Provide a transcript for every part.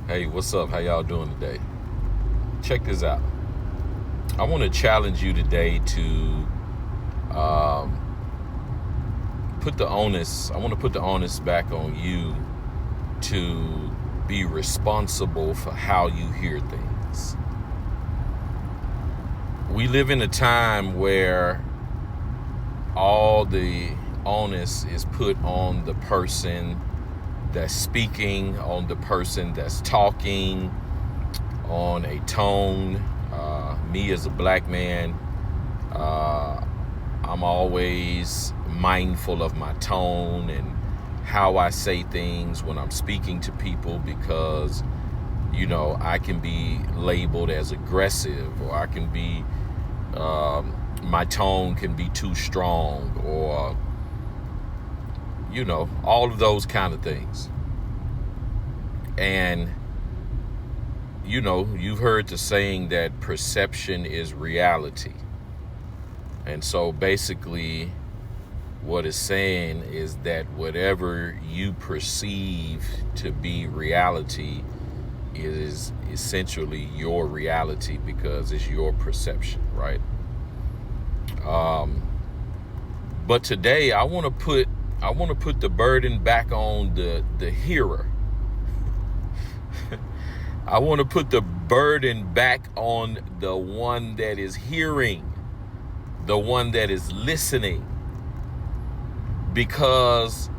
Hey, what's up? How y'all doing today? Check this out. I want to challenge you today to put the onus. I want to put the onus back on you to be responsible for how you hear things. We live in a time where all the onus is put on the person that's speaking, on the person that's talking, on a tone. Me as a black man, I'm always mindful of my tone and how I say things when I'm speaking to people, because I can be labeled as aggressive, or I can be my tone can be too strong, or all of those kind of things. And you've heard the saying that perception is reality. And so basically what it's saying is that whatever you perceive to be reality is essentially your reality, because it's your perception, right? But today I want to put the burden back on the hearer. I want to put the burden back on the one that is hearing, the one that is listening, because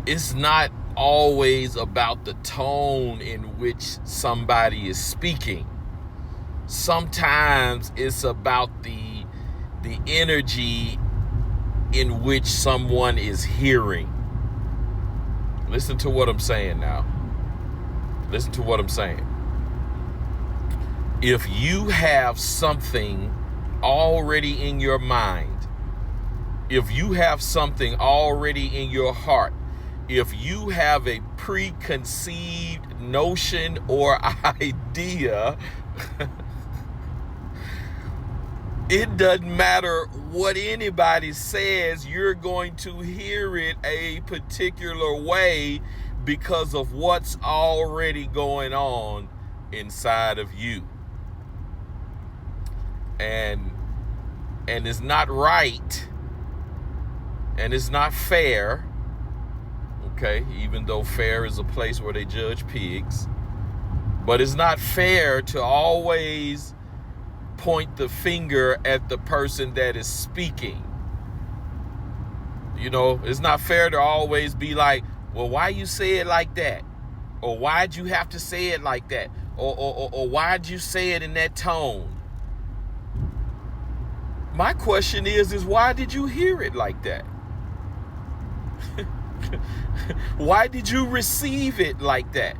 it's not always about the tone in which somebody is speaking. Sometimes it's about the energy in which someone is hearing. Listen to what I'm saying now. Listen to what I'm saying. If you have something already in your mind, if you have something already in your heart, if you have a preconceived notion or idea, it doesn't matter what anybody says, you're going to hear it a particular way because of what's already going on inside of you. And it's not right, and it's not fair, okay, even though fair is a place where they judge pigs. But it's not fair to always point the finger at the person that is speaking. It's not fair to always be like, well, why you say it like that? Or why'd you have to say it like that? Or why'd you say it in that tone? My question is why did you hear it like that? Why did you receive it like that?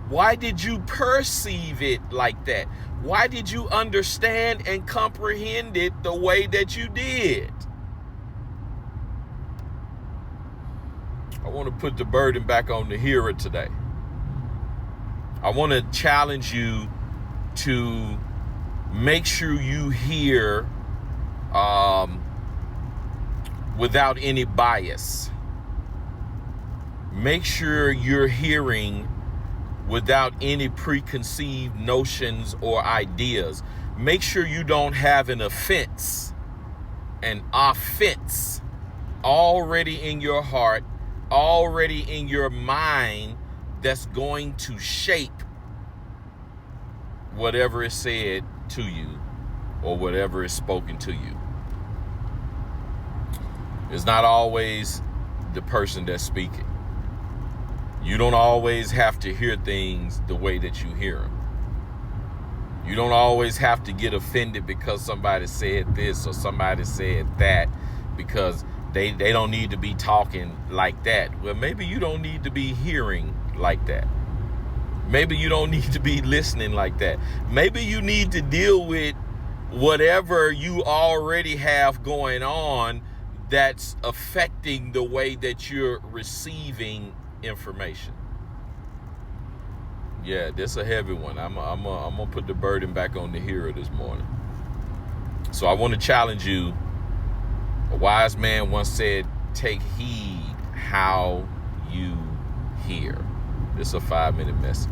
Why did you perceive it like that? Why did you understand and comprehend it the way that you did? I want to put the burden back on the hearer today. I want to challenge you to make sure you hear without any bias. Make sure you're hearing without any preconceived notions or ideas. Make sure you don't have an offense already in your heart, already in your mind, that's going to shape whatever is said to you or whatever is spoken to you. It's not always the person that's speaking. You don't always have to hear things the way that you hear them. You don't always have to get offended because somebody said this or somebody said that, because they don't need to be talking like that. Well, maybe you don't need to be hearing like that. Maybe you don't need to be listening like that. Maybe you need to deal with whatever you already have going on that's affecting the way that you're receiving information. Yeah, this is a heavy one. I'm gonna put the burden back on the hearer this morning. So I want to challenge you. A wise man once said, take heed how you hear. It's a 5-minute message.